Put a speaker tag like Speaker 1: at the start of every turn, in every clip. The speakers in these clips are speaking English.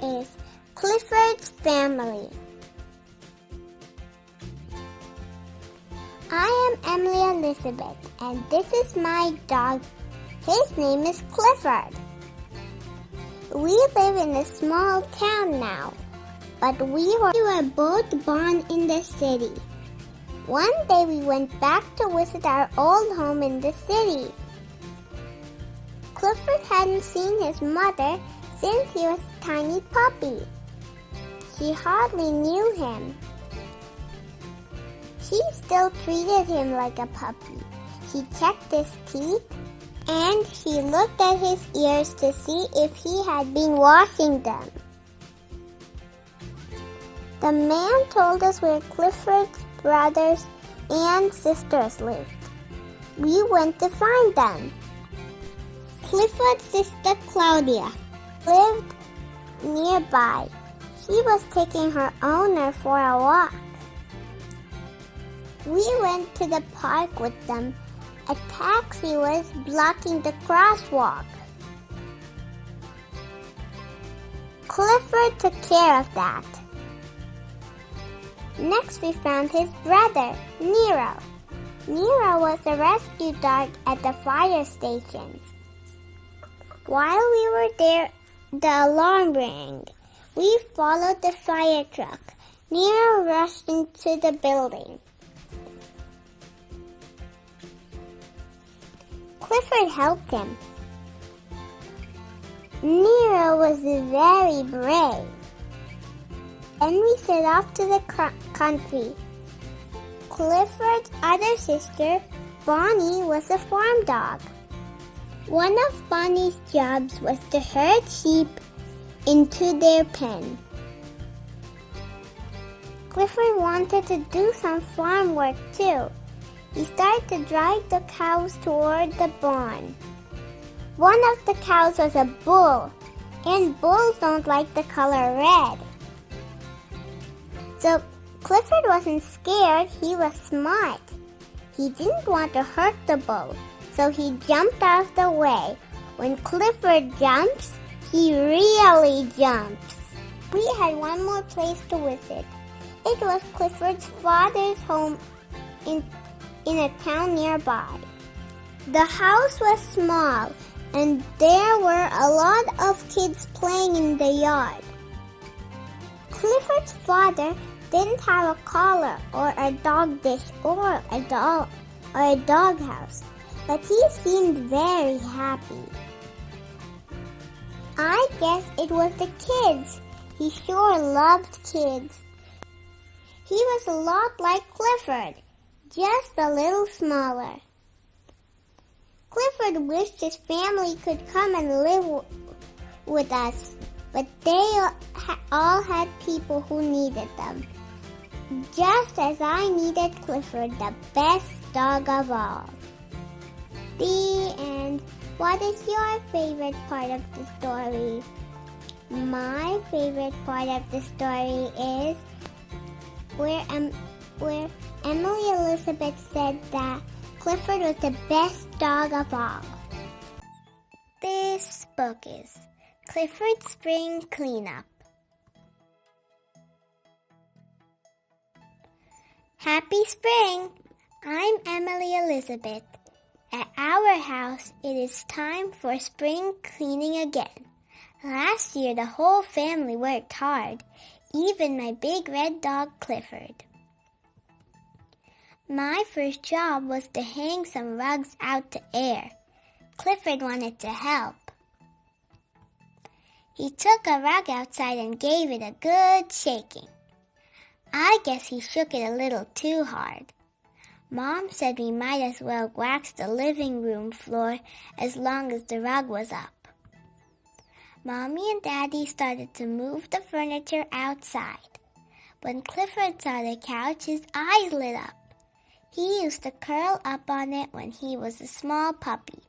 Speaker 1: is Clifford's Family. I am Emily Elizabeth, and this is my dog. His name is Clifford. We live in a small town now, but we were both born in the city. One day we went back to visit our old home in the city. Clifford hadn't seen his mother since he was a tiny puppy. She hardly knew him. She still treated him like a puppy. She checked his teeth and she looked at his ears to see if he had been washing them. The man told us where Clifford's brothers and sisters lived. We went to find them. Clifford's sister Claudia lived nearby. She was taking her owner for a walk. We went to the park with them. A taxi was blocking the crosswalk. Clifford took care of that. Next we found his brother, Nero. Nero was a rescue dog at the fire station. While we were there, the alarm rang. We followed the fire truck. Nero rushed into the building. Clifford helped him. Nero was very brave. Then we set off to the country. Clifford's other sister, Bonnie, was a farm dog. One of Bonnie's jobs was to herd sheep into their pen. Clifford wanted to do some farm work too. He started to drive the cows toward the barn. One of the cows was a bull, and bulls don't like the color red. So Clifford wasn't scared, he was smart. He didn't want to hurt the bull, so he jumped out of the way. When Clifford jumps, he really jumps. We had one more place to visit. It was Clifford's father's home in a town nearby. The house was small, and there were a lot of kids playing in the yard. Clifford's father didn't have a collar or a dog dish or a dog house, but he seemed very happy. I guess it was the kids. He sure loved kids. He was a lot like Clifford, just a little smaller. Clifford wished his family could come and live with us, but they all had people who needed them. Just as I needed Clifford, the best dog of all. The end. What is your favorite part of the story? My favorite part of the story is where Emily Elizabeth said that Clifford was the best dog of all. This book is Clifford's Spring Cleanup. Happy spring! I'm Emily Elizabeth. At our house, it is time for spring cleaning again. Last year, the whole family worked hard, even my big red dog Clifford. My first job was to hang some rugs out to air. Clifford wanted to help. He took a rug outside and gave it a good shaking. I guess he shook it a little too hard. Mom said we might as well wax the living room floor as long as the rug was up. Mommy and Daddy started to move the furniture outside. When Clifford saw the couch, his eyes lit up. He used to curl up on it when he was a small puppy.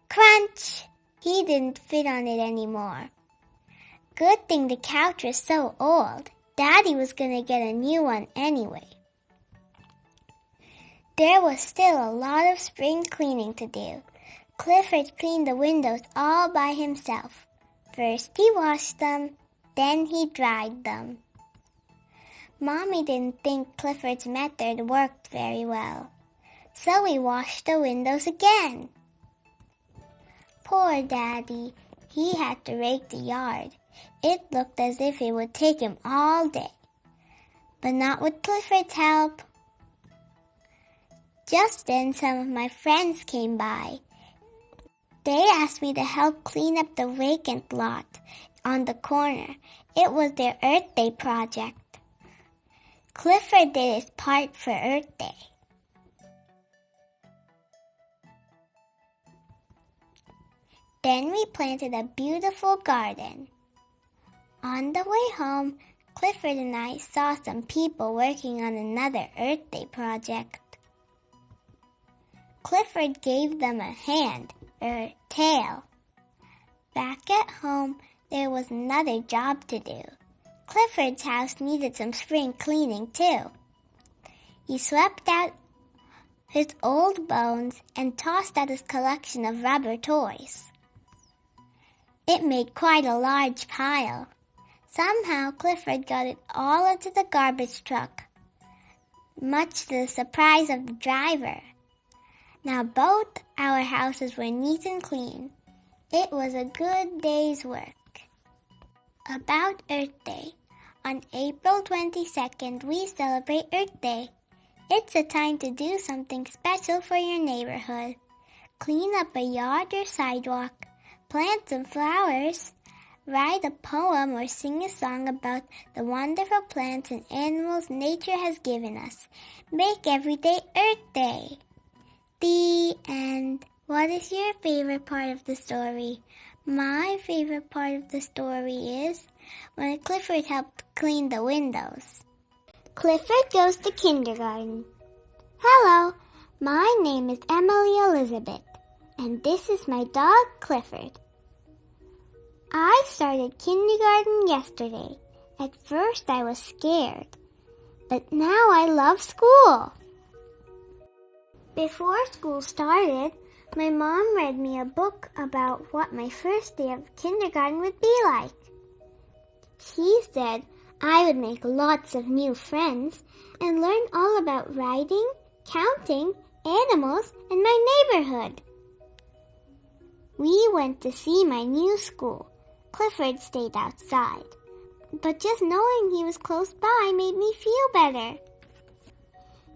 Speaker 1: Crunch! He didn't fit on it anymore. Good thing the couch was so old. Daddy was going to get a new one anyway. There was still a lot of spring cleaning to do. Clifford cleaned the windows all by himself. First he washed them, then he dried them. Mommy didn't think Clifford's method worked very well, so he washed the windows again. Poor Daddy, he had to rake the yard. It looked as if it would take him all day, but not with Clifford's help. Just then some of my friends came by. They asked me to help clean up the vacant lot on the corner. It was their Earth Day project. Clifford did his part for Earth Day. Then we planted a beautiful garden. On the way home, Clifford and I saw some people working on another Earth Day project. Clifford gave them a hand, or tail. Back at home, there was another job to do. Clifford's house needed some spring cleaning too. He swept out his old bones and tossed out his collection of rubber toys. It made quite a large pile. Somehow Clifford got it all into the garbage truck, much to the surprise of the driver. Now both our houses were neat and clean. It was a good day's work. About Earth Day. On April 22nd, we celebrate Earth Day. It's a time to do something special for your neighborhood. Clean up a yard or sidewalk, plant some flowers, write a poem or sing a song about the wonderful plants and animals nature has given us. Make every day Earth Day. The end. What is your favorite part of the story? My favorite part of the story is when Clifford helped clean the windows. Clifford goes to kindergarten. Hello, my name is Emily Elizabeth, and this is my dog Clifford. I started kindergarten yesterday. At first I was scared, but now I love school. Before school started, my mom read me a book about what my first day of kindergarten would be like. She said I would make lots of new friends and learn all about writing, counting, animals, and my neighborhood. We went to see my new school. Clifford stayed outside, but just knowing he was close by made me feel better.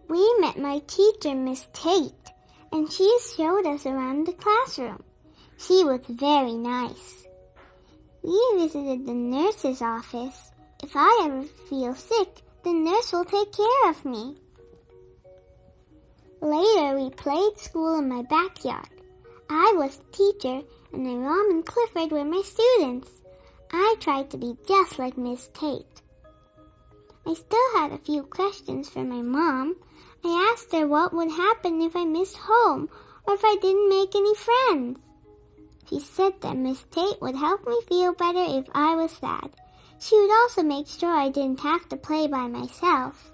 Speaker 1: We met my teacher, Miss Tate, and she showed us around the classroom. She was very nice. We visited the nurse's office. If I ever feel sick, the nurse will take care of me. Later, we played school in my backyard. I was the teacher, and my mom and Clifford were my students. I tried to be just like Miss Tate. I still had a few questions for my mom. I asked her what would happen if I missed home or if I didn't make any friends. She said that Miss Tate would help me feel better if I was sad. She would also make sure I didn't have to play by myself.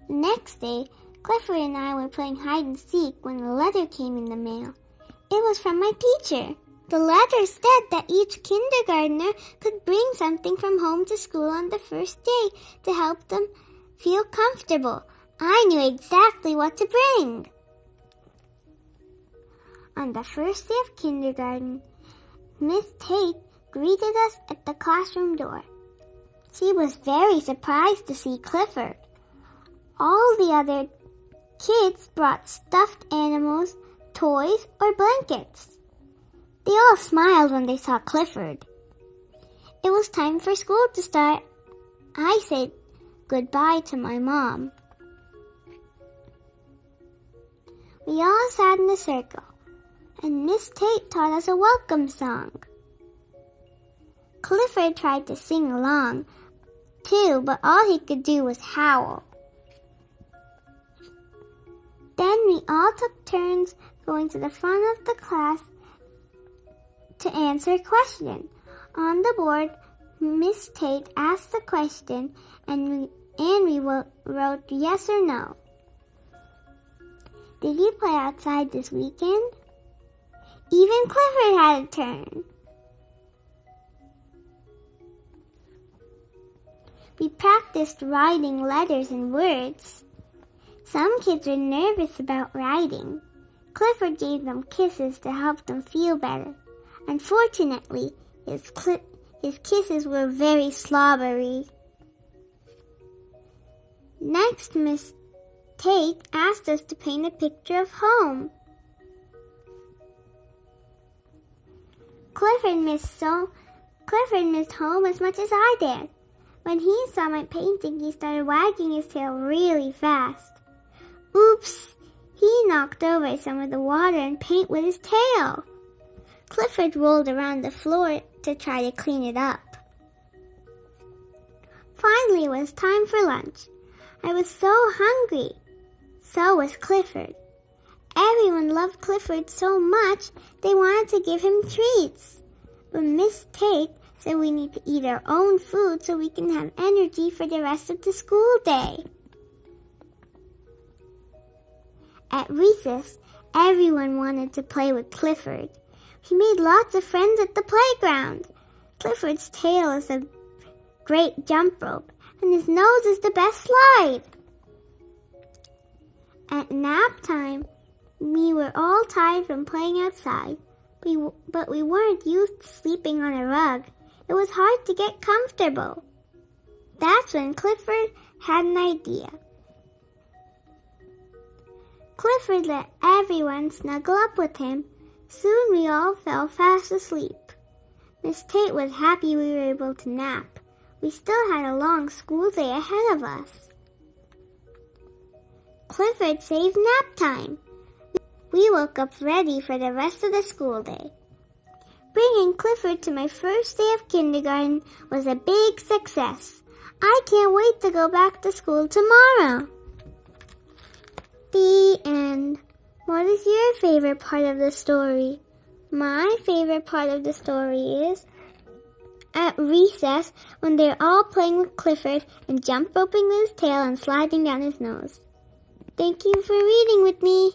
Speaker 1: The next day, Clifford and I were playing hide and seek when a letter came in the mail. It was from my teacher. The letter said that each kindergartner could bring something from home to school on the first day to help them feel comfortable. I knew exactly what to bring. On the first day of kindergarten, Miss Tate greeted us at the classroom door. She was very surprised to see Clifford. All the other kids brought stuffed animals, toys, or blankets. They all smiled when they saw Clifford. It was time for school to start. I said goodbye to my mom. We all sat in a circle, and Miss Tate taught us a welcome song. Clifford tried to sing along, too, but all he could do was howl. Then we all took turns going to the front of the class to answer a question. On the board, Miss Tate asked the question, and we wrote yes or no. Did you play outside this weekend? Even Clifford had a turn. We practiced writing letters and words. Some kids were nervous about writing. Clifford gave them kisses to help them feel better. Unfortunately, his kisses were very slobbery. Next, Miss Tate asked us to paint a picture of home. Clifford missed home as much as I did. When he saw my painting, he started wagging his tail really fast. Oops! He knocked over some of the water and paint with his tail. Clifford rolled around the floor to try to clean it up. Finally, it was time for lunch. I was so hungry. So was Clifford. Everyone loved Clifford so much they wanted to give him treats. But Miss Tate said we need to eat our own food so we can have energy for the rest of the school day. At recess, everyone wanted to play with Clifford. He made lots of friends at the playground. Clifford's tail is a great jump rope, and his nose is the best slide. At nap time, we were all tired from playing outside, but we weren't used to sleeping on a rug. It was hard to get comfortable. That's when Clifford had an idea. Clifford let everyone snuggle up with him. Soon we all fell fast asleep. Miss Tate was happy we were able to nap. We still had a long school day ahead of us. Clifford saved nap time. We woke up ready for the rest of the school day. Bringing Clifford to my first day of kindergarten was a big success. I can't wait to go back to school tomorrow. The end. What is your favorite part of the story? My favorite part of the story is at recess when they're all playing with Clifford and jump roping with his tail and sliding down his nose. Thank you for reading with me.